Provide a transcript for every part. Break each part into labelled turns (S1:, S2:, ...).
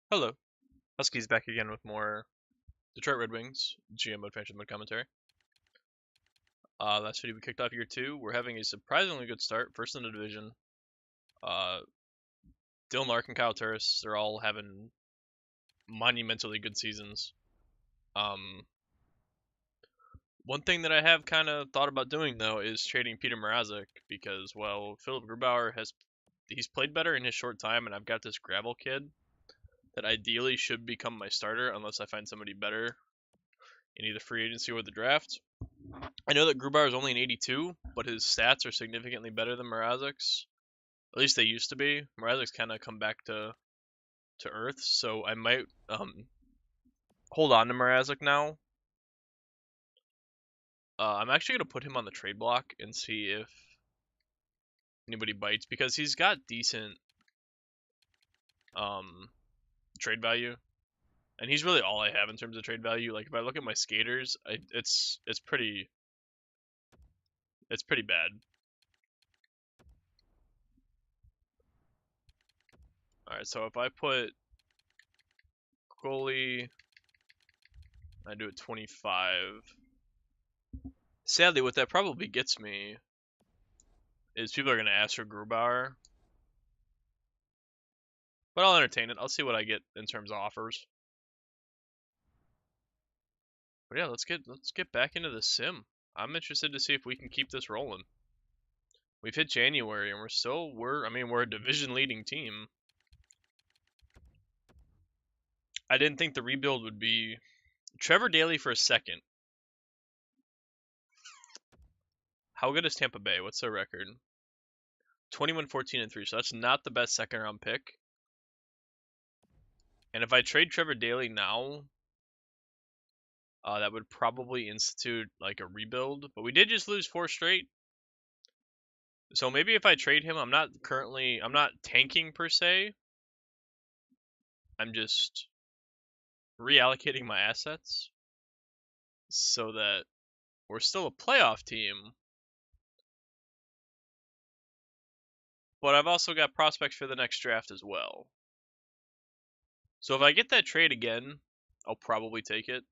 S1: Hello, Huskies back again with more Detroit Red Wings GM mode franchise mode commentary. Last video we kicked off year two. We're having a surprisingly good start, first in the division. Uh, Dylan Larkin, Kyle Turris, they're all having monumentally good seasons. Um, One thing that I have kind of thought about doing though is trading Peter Mrazek because, well, Philip Grubauer he's played better in his short time, and I've got this gravel kid that ideally should become my starter unless I find somebody better in either free agency or the draft. I know that Grubauer is only an 82, but his stats are significantly better than Mrazek's. At least they used to be. Mrazek's kind of come back to earth, so I might hold on to Mrazek now. I'm actually gonna put him on the trade block and see if anybody bites because he's got decent um, trade value, and he's really all I have in terms of trade value. Like if I look at my skaters, it's pretty bad. All right, so if I put goalie, I do it 25. Sadly, what that probably gets me is people are going to ask for Grubauer, but I'll entertain it. I'll see what I get in terms of offers. But yeah, let's get back into the sim. I'm interested to see if we can keep this rolling. We've hit January and we're a division leading team. I didn't think the rebuild would be Trevor Daley for a second. How good is Tampa Bay? What's their record? 21-14-3. So that's not the best second round pick. And if I trade Trevor Daley now, that would probably institute like a rebuild. But we did just lose 4 straight. So maybe if I trade him, I'm not tanking per se. I'm just reallocating my assets so that we're still a playoff team. But I've also got prospects for the next draft as well. So if I get that trade again, I'll probably take it.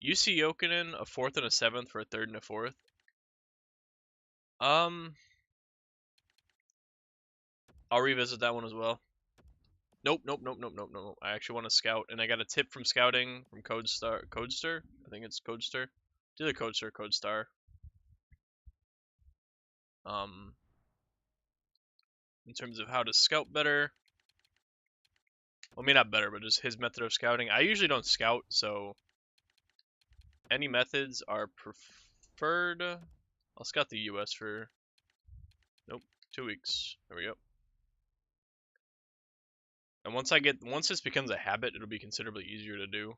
S1: UC Jokinen, a 4th and a 7th for a 3rd and a 4th. I'll revisit that one as well. Nope. I actually want to scout, and I got a tip from scouting from Codester. I think it's Codester. It's either Codester or Codestar. In terms of how to scout better. Well, I mean, not better, but just his method of scouting. I usually don't scout, so any methods are preferred. I'll scout the US for, nope, 2 weeks. There we go. And once this becomes a habit, it'll be considerably easier to do.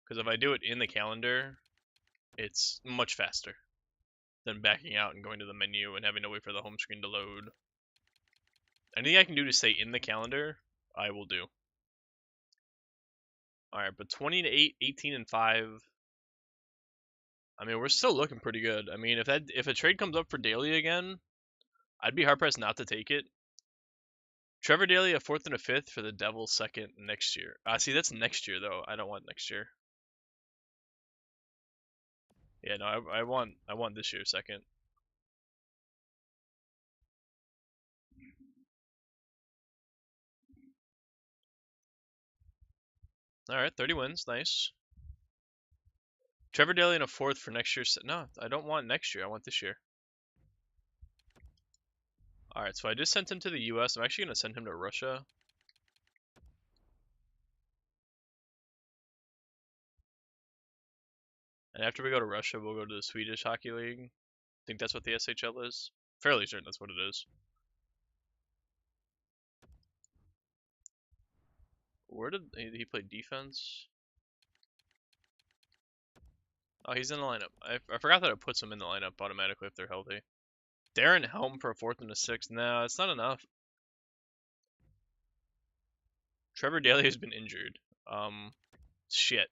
S1: Because if I do it in the calendar, it's much faster than backing out and going to the menu and having to wait for the home screen to load. Anything I can do to stay in the calendar, I will do. Alright, but 20-8, 18-5. I mean, we're still looking pretty good. I mean, if a trade comes up for Daly again, I'd be hard pressed not to take it. Trevor Daly a 4th and a 5th for the Devils 2nd next year. See, that's next year though. I don't want next year. Yeah, no, I want this year 2nd. All right, 30 wins, nice. Trevor Daly in a 4th for next year. No, I don't want next year. I want this year. All right, so I just sent him to the U.S. I'm actually gonna send him to Russia. And after we go to Russia, we'll go to the Swedish Hockey League. I think that's what the SHL is. Fairly certain that's what it is. Where did he play defense? Oh, he's in the lineup. I forgot that it puts him in the lineup automatically if they're healthy. Darren Helm for a 4th and a 6th. No, it's not enough. Trevor Daly has been injured. Shit.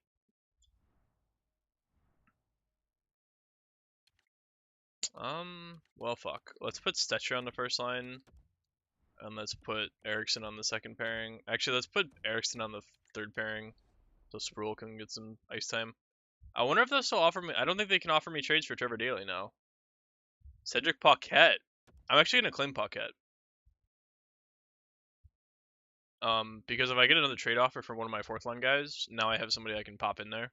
S1: Well, fuck. Let's put Stetcher on the first line. And let's put Erickson on the second pairing. Actually, let's put Erickson on the third pairing so Sproul can get some ice time. I wonder if they'll still offer me. I don't think they can offer me trades for Trevor Daley now. Cedric Paquette. I'm actually gonna claim Paquette. Because if I get another trade offer from one of my fourth line guys, now I have somebody I can pop in there.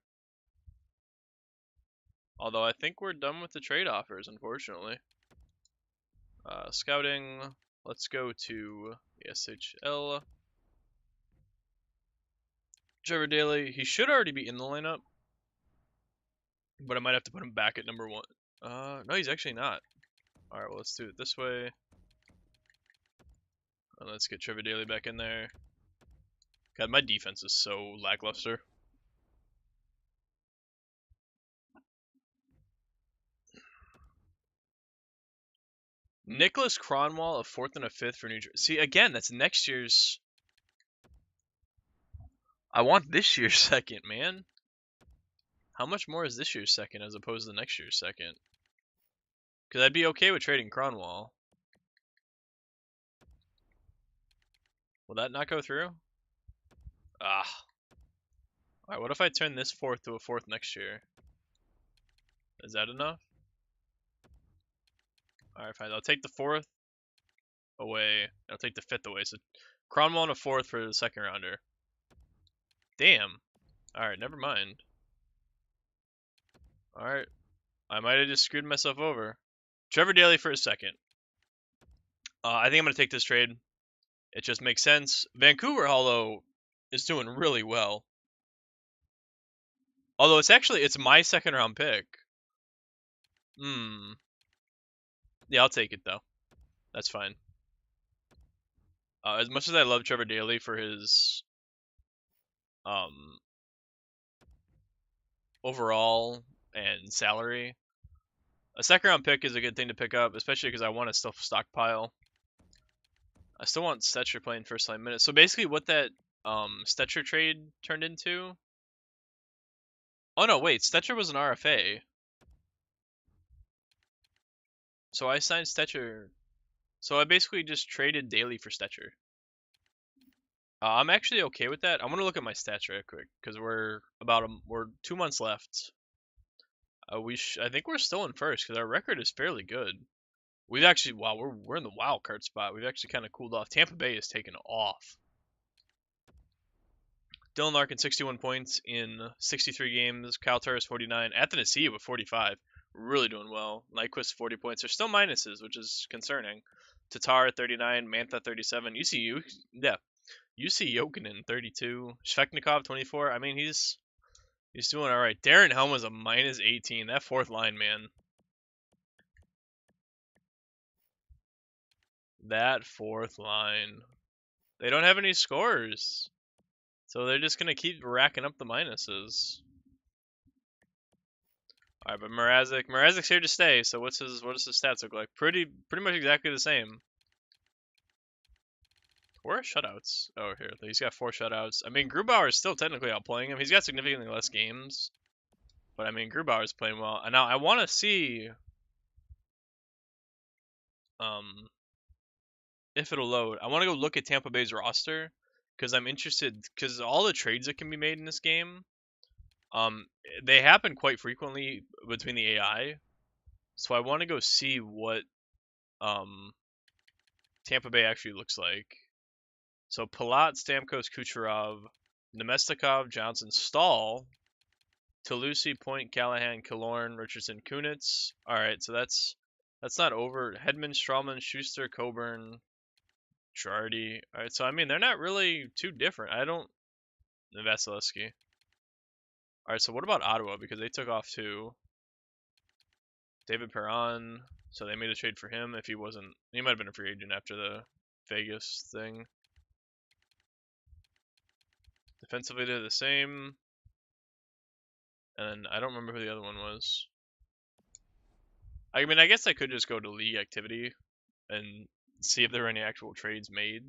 S1: Although I think we're done with the trade offers, unfortunately. Scouting. Let's go to the SHL. Trevor Daley. He should already be in the lineup, but I might have to put him back at number 1. No, he's actually not. All right, well, let's do it this way. And let's get Trevor Daley back in there. God, my defense is so lackluster. Nicholas Cronwall, a 4th and a 5th for New Jersey. See, again, that's next year's. I want this year's second, man. How much more is this year's second as opposed to next year's second? Because I'd be okay with trading Cronwall. Will that not go through? Ah. Alright, what if I turn this 4th to a 4th next year? Is that enough? Alright, fine. I'll take the 4th away. I'll take the 5th away. So Cronwall and a 4th for the second rounder. Damn. Alright, never mind. Alright. I might have just screwed myself over. Trevor Daley for a second. I think I'm going to take this trade. It just makes sense. Vancouver, although, is doing really well. Although it's my second round pick. Yeah, I'll take it though. That's fine. As much as I love Trevor Daley for his overall and salary, a second round pick is a good thing to pick up, especially because I want to still stockpile. I still want Stetcher playing first line minutes. So basically what that Stetcher trade turned into. Oh no, wait, Stetcher was an RFA. So I signed Stetcher. So I basically just traded Daley for Stetcher. I'm actually okay with that. I'm gonna look at my stats real quick because we're 2 months left. I think we're still in first because our record is fairly good. We've actually we're in the wild card spot. We've actually kind of cooled off. Tampa Bay has taken off. Dylan Larkin 61 points in 63 games. Kyle Turris 49. Athanasiou with 45. Really doing well. Nyquist 40 points. There's still minuses, which is concerning. Tatar 39. Mantha 37. UC Jokinen 32. Svechnikov 24. I mean, he's doing all right. Darren Helm was a minus 18. That fourth line, man. That fourth line. They don't have any scores. So they're just going to keep racking up the minuses. All right, but Mrazek's here to stay. So what does his stats look like? Pretty much exactly the same. Where are shutouts? Oh, here. He's got 4 shutouts. I mean, Grubauer is still technically outplaying him. He's got significantly less games. But, I mean, Grubauer's playing well. And now I want to see if it'll load. I want to go look at Tampa Bay's roster because I'm interested because all the trades that can be made in this game, they happen quite frequently between the AI. So I want to go see what Tampa Bay actually looks like. So Palat, Stamkos, Kucherov, Nemestikov, Johnson, Stahl, Toulouse, Point, Callahan, Killorn, Richardson, Kunitz. All right, so that's not over. Hedman, Strawman, Schuster, Coburn, Girardi. All right, so I mean they're not really too different. Vasilevsky. All right, so what about Ottawa because they took off too. David Perron. So they made a trade for him. If he might have been a free agent after the Vegas thing. Defensively, they're the same. And I don't remember who the other one was. I mean, I guess I could just go to league activity and see if there are any actual trades made.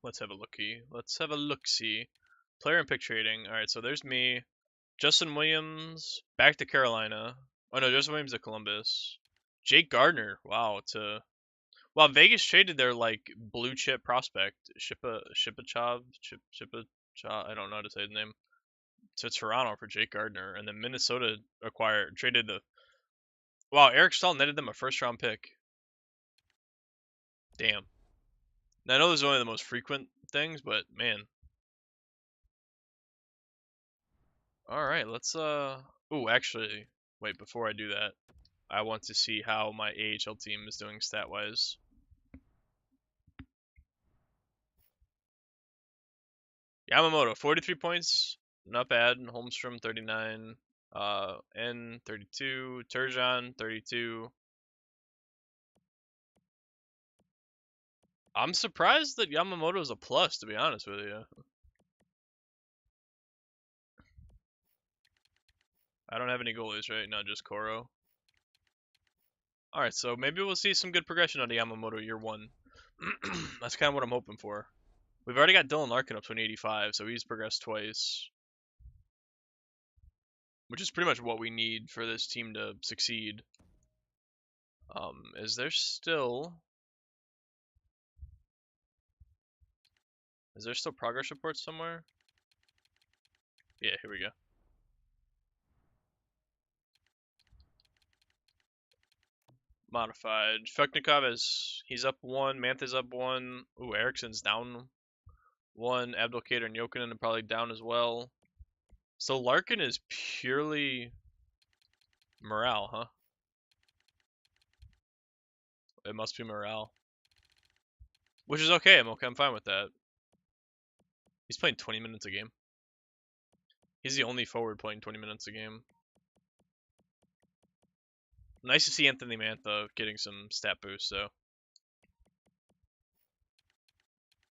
S1: Let's have a looky. Let's have a look-see. Player and pick trading. All right, so there's me. Justin Williams, back to Carolina. Oh no, Joseph Williams to Columbus. Jake Gardner. Wow, well, Vegas traded their like blue chip prospect, Shipachov. I don't know how to say his name, to Toronto for Jake Gardner, and then Minnesota traded the. Wow, Eric Stahl netted them a first round pick. Damn. Now, I know those are only the most frequent things, but man. All right, let's Ooh, actually, wait. Before I do that, I want to see how my AHL team is doing stat wise. Yamamoto, 43 points, not bad. Holmstrom, 39. N, 32. Turgeon, 32. I'm surprised that Yamamoto's a plus, to be honest with you. I don't have any goalies right now, just Koro. Alright, so maybe we'll see some good progression out of Yamamoto year one. That's kind of what I'm hoping for. We've already got Dylan Larkin up to an 85, so he's progressed twice. Which is pretty much what we need for this team to succeed. Is there still progress reports somewhere? Yeah, here we go. Modified. Feknikov he's up 1, Mantha's up 1. Ooh, Ericsson's down 1. Abdelkader and Jokinen are probably down as well. So Larkin is purely morale, huh? It must be morale. Which is okay, I'm fine with that. He's playing 20 minutes a game. He's the only forward playing 20 minutes a game. Nice to see Anthony Mantha getting some stat boost, so.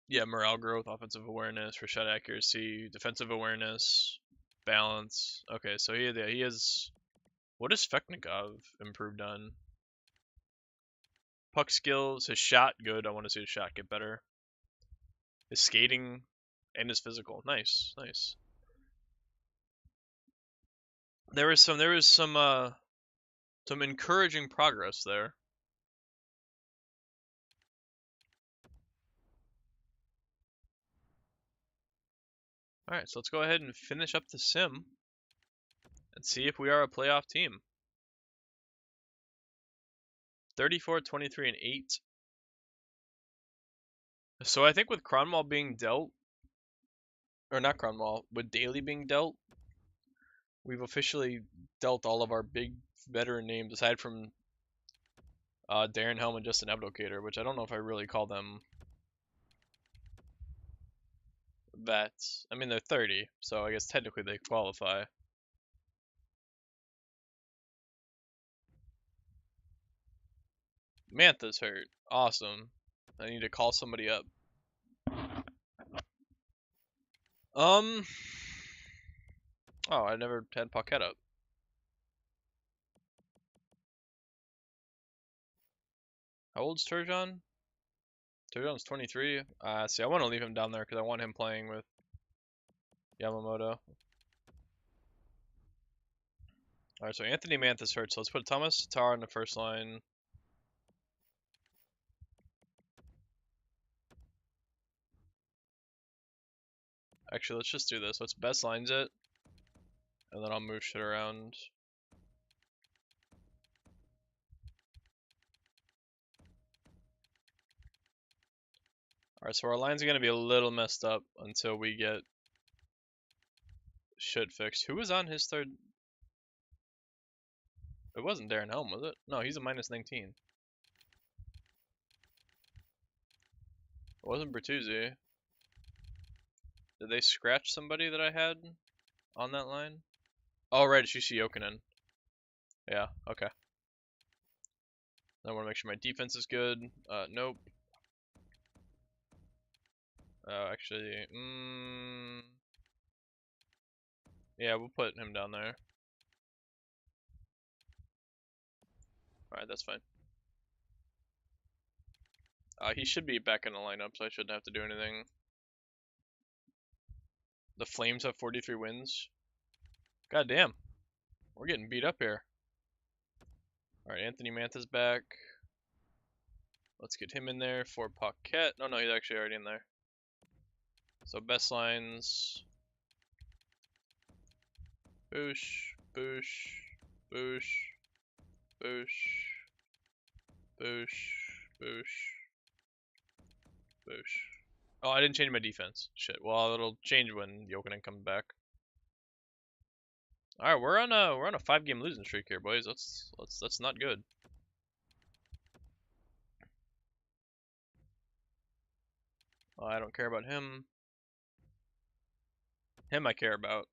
S1: Yeah, morale growth, offensive awareness, for shot accuracy, defensive awareness, balance. Okay, so he has. What has Feknikov improved on? Puck skills, his shot, good. I want to see his shot get better. His skating and his physical, nice, nice. There was some encouraging progress there. All right, so let's go ahead and finish up the sim and see if we are a playoff team. 34, 23, and 8. So I think with Cronwall being dealt, or not Cronwall, with Daly being dealt, we've officially dealt all of our big veteran names aside from Darren Helm and Justin Abdelkader, which I don't know if I really call them vets. I mean, they're 30, so I guess technically they qualify. Mantha's hurt. Awesome. I need to call somebody up. Oh, I never had Paquette up. How old's Turgeon? Turgeon's 23. See, I want to leave him down there because I want him playing with Yamamoto. Alright, so Anthony Mantha's hurt, so let's put Thomas Tatar in the first line. Actually, let's just do this. Let's best lines it, and then I'll move shit around. Alright, so our lines are going to be a little messed up until we get shit fixed. Who was on his third? It wasn't Darren Helm, was it? No, he's a minus 19. It wasn't Bertuzzi. Did they scratch somebody that I had on that line? Oh, right, it's Jussi Jokinen. Yeah, okay. I want to make sure my defense is good. Nope. Actually, yeah, we'll put him down there. Alright, that's fine. He should be back in the lineup, so I shouldn't have to do anything. The Flames have 43 wins. God damn. We're getting beat up here. Alright, Anthony Manta's back. Let's get him in there for Paquette. No, he's actually already in there. So best lines. Boosh, boosh, boosh, boosh, boosh, boosh, boosh. Oh, I didn't change my defense. Shit. Well, it'll change when Jokinen comes back. All right, we're on a 5-game losing streak here, boys. That's not good. I don't care about him. Him I care about.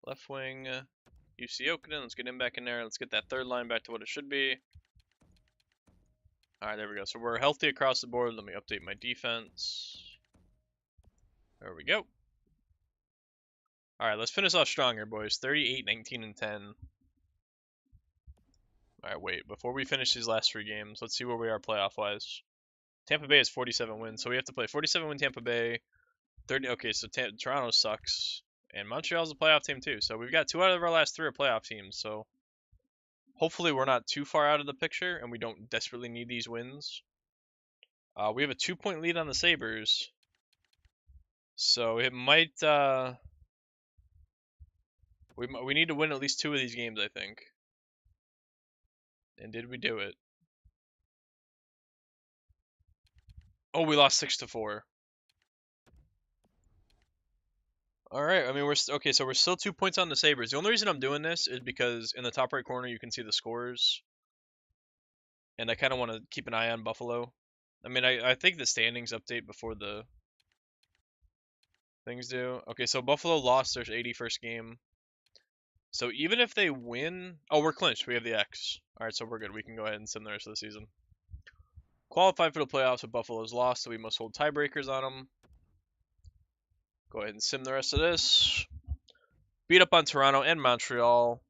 S1: Left wing, UC Jokinen. Let's get him back in there. Let's get that third line back to what it should be. All right, there we go. So we're healthy across the board. Let me update my defense. There we go. All right, let's finish off strong here, boys. 38, 19, and 10. All right, wait. Before we finish these last 3 games, let's see where we are playoff-wise. Tampa Bay has 47 wins, so we have to play 47 win Tampa Bay. 30. Okay, so Toronto sucks, and Montreal's a playoff team too. So we've got 2 out of our last 3 are playoff teams. So hopefully we're not too far out of the picture, and we don't desperately need these wins. We have a 2-point lead on the Sabres, so it might. We need to win at least 2 of these games, I think. And did we do it? Oh, we lost 6-4. All right. I mean, we're okay. So we're still 2 points on the Sabres. The only reason I'm doing this is because in the top right corner you can see the scores, and I kind of want to keep an eye on Buffalo. I mean, I think the standings update before the things do. Okay, so Buffalo lost their 81st game. So even if they win, oh, we're clinched. We have the X. All right, so we're good. We can go ahead and sim the rest of the season. Qualified for the playoffs, but Buffalo's lost, so we must hold tiebreakers on them. Go ahead and sim the rest of this. Beat up on Toronto and Montreal,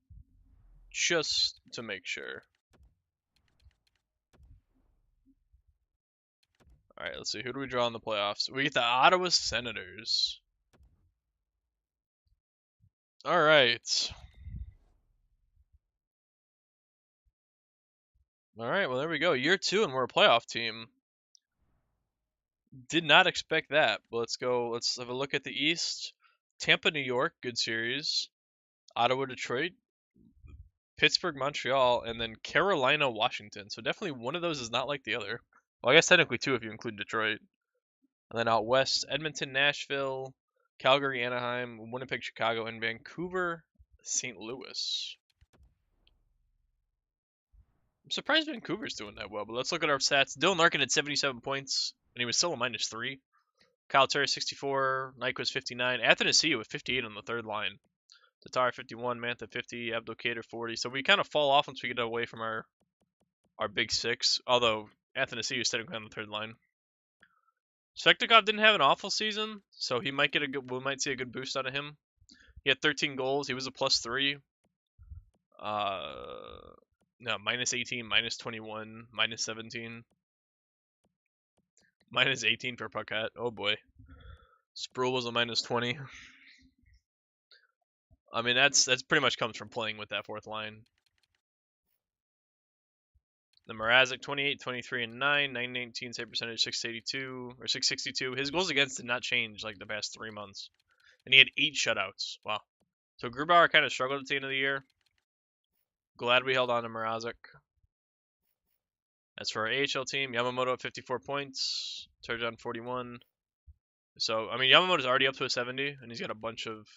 S1: just to make sure. All right, let's see. Who do we draw in the playoffs? We get the Ottawa Senators. All right. All right, well, there we go. Year 2, and we're a playoff team. Did not expect that. But let's go. Let's have a look at the East. Tampa, New York, good series. Ottawa, Detroit. Pittsburgh, Montreal, and then Carolina, Washington. So definitely one of those is not like the other. Well, I guess technically 2 if you include Detroit. And then out west, Edmonton, Nashville, Calgary, Anaheim, Winnipeg, Chicago, and Vancouver, St. Louis. I'm surprised Vancouver's doing that well, but let's look at our stats. Dylan Larkin had 77 points, and he was still a -3. Kyle Terry, 64. Nyquist, 59. Athanasiou with 58 on the third line. Tatar, 51. Mantha, 50. Abdelkader, 40. So we kind of fall off once we get away from our big 6, although Athanasiou is technically on the third line. Svechnikov didn't have an awful season, so he might get we might see a good boost out of him. He had 13 goals. He was a +3. No, -18, -21, -17, -18 for Paquette. Oh boy. Sproul was a -20. I mean, that's pretty much comes from playing with that fourth line. The Mrazek, 28, 23, and 9, 919 save percentage, 682 or 662. His goals against did not change like the past 3 months, and he had 8 shutouts. Wow. So Grubauer kind of struggled at the end of the year. Glad we held on to Mrazek. As for our AHL team, Yamamoto at 54 points, Turgeon 41. So, I mean, Yamamoto's already up to a 70, and he's got a bunch of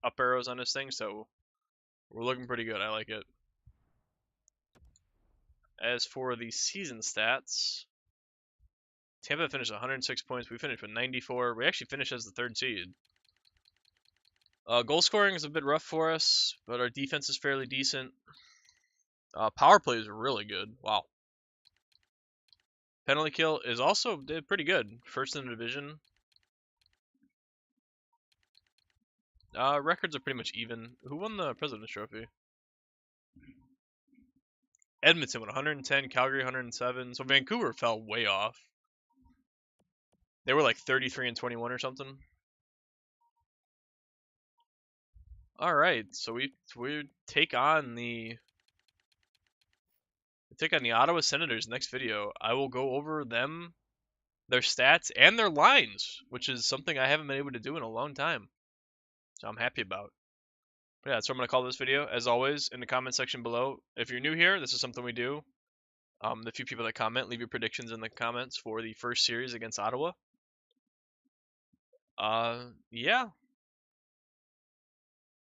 S1: up arrows on his thing, so we're looking pretty good. I like it. As for the season stats, Tampa finished 106 points. We finished with 94. We actually finished as the 3rd seed. Goal scoring is a bit rough for us, but our defense is fairly decent. Power play is really good. Wow. Penalty kill is also did pretty good. First in the division. Records are pretty much even. Who won the President's Trophy? Edmonton with 110, Calgary 107. So Vancouver fell way off. They were like 33 and 21 or something. All right, so we take on the Ottawa Senators next video. I will go over them, their stats, and their lines, which is something I haven't been able to do in a long time. So I'm happy about. But yeah, that's what I'm gonna call this video. As always, in the comment section below, if you're new here, this is something we do. The few people that comment, leave your predictions in the comments for the first series against Ottawa. Yeah.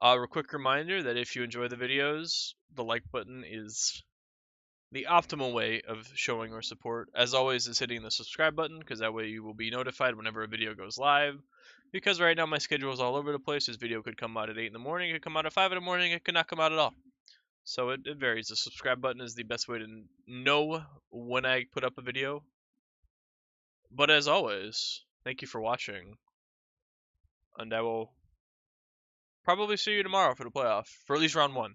S1: A quick reminder that if you enjoy the videos, the like button is the optimal way of showing your support. As always, is hitting the subscribe button, because that way you will be notified whenever a video goes live. Because right now my schedule is all over the place. This video could come out at 8 in the morning, it could come out at 5 in the morning, it could not come out at all. So it varies. The subscribe button is the best way to know when I put up a video. But as always, thank you for watching, and I will probably see you tomorrow for the playoff, for at least round 1.